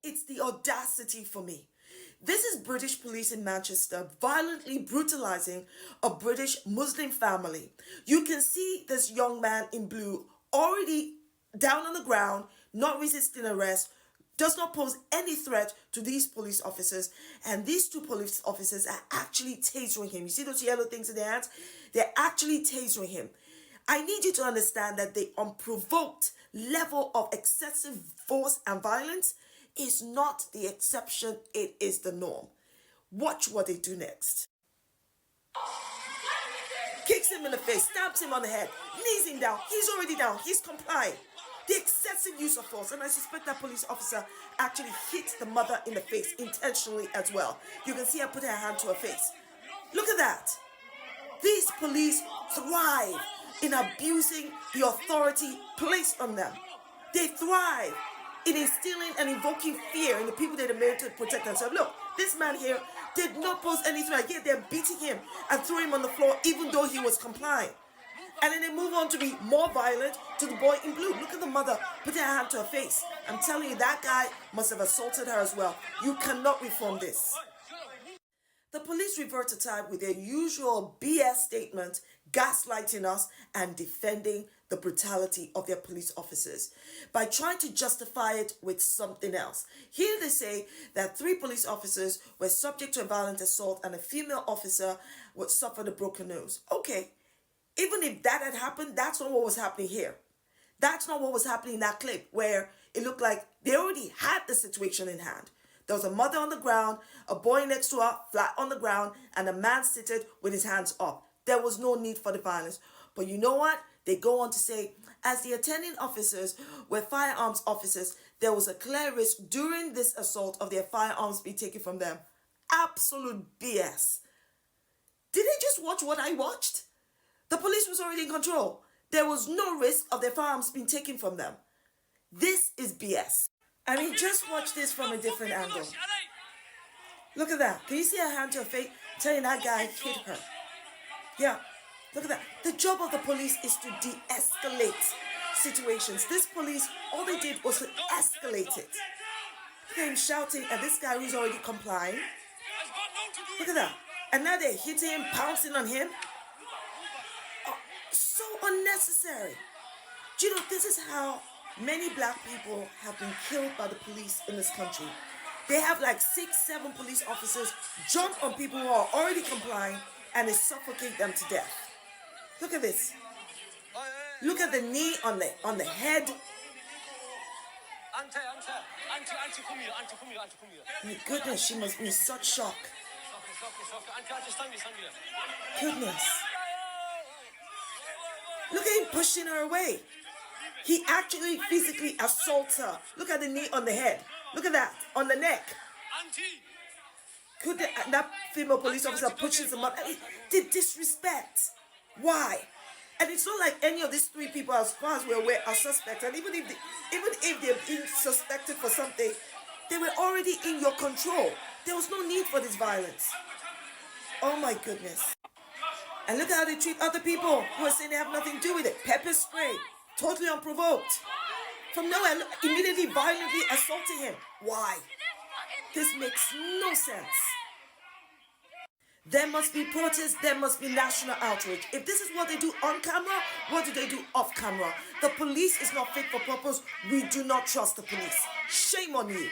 It's the audacity for me. This is British police in Manchester violently brutalizing a British Muslim family. You can see this young man in blue already down on the ground, not resisting arrest, does not pose any threat to these police officers. And these two police officers are actually tasering him. You see those yellow things in their hands? They're actually tasering him. I need you to understand that the unprovoked level of excessive force and violence is not the exception, it is the norm. Watch what they do next. Kicks him in the face, stabs him on the head, knees him down. He's already down, he's complying. The excessive use of force, and I suspect that police officer actually hit the mother in the face intentionally as well. You can see her put her hand to her face. Look at that. These police thrive in abusing the authority placed on them. They thrive in instilling and invoking fear in the people that are made to protect themselves. Look, this man here did not pose any threat, yet they're beating him and throwing him on the floor even though he was complying. And then they move on to be more violent to the boy in blue. Look at the mother putting her hand to her face. I'm telling you, that guy must have assaulted her as well. You cannot reform this. The police revert to type with their usual BS statement, gaslighting us and defending the brutality of their police officers by trying to justify it with something else. Here they say that 3 police officers were subject to a violent assault and a female officer would suffer a broken nose. Okay, even if that had happened, that's not what was happening here. That's not what was happening in that clip where it looked like they already had the situation in hand. There was a mother on the ground, a boy next to her, flat on the ground, and a man seated with his hands up. There was no need for the violence. But you know what? They go on to say, as the attending officers were firearms officers, there was a clear risk during this assault of their firearms being taken from them. Absolute BS. Did they just watch what I watched? The police was already in control. There was no risk of their firearms being taken from them. This is BS. I mean, just watch this from a different angle. Look at that. Can you see her hand to her face? I'm telling you, that guy hit her. Yeah, look at that. The job of the police is to de-escalate situations. This police, all they did was to escalate it. Look at him shouting at this guy who's already complying. Look at that. And now they're hitting him, pouncing on him. Oh, so unnecessary. Do you know, this is how many black people have been killed by the police in this country. They have like 6, 7 police officers jump on people who are already complying and they suffocate them to death. Look at this. Look at the knee on the head. My goodness, she must be in such shock. Goodness. Look at him pushing her away. He actually physically assaults her. Look at the knee on the head. Look at that, on the neck. Could that female police officer pushes him up? The disrespect. Why? And it's not like any of these 3 people, as far as we're aware, are suspects. And even if they're being suspected for something, they were already in your control. There was no need for this violence. Oh my goodness. And look at how they treat other people who are saying they have nothing to do with it. Pepper spray. Totally unprovoked. From nowhere, immediately violently assaulting him. Why? This makes no sense. There must be protests, there must be national outrage. If this is what they do on camera, what do they do off camera? The police is not fit for purpose. We do not trust the police. Shame on you.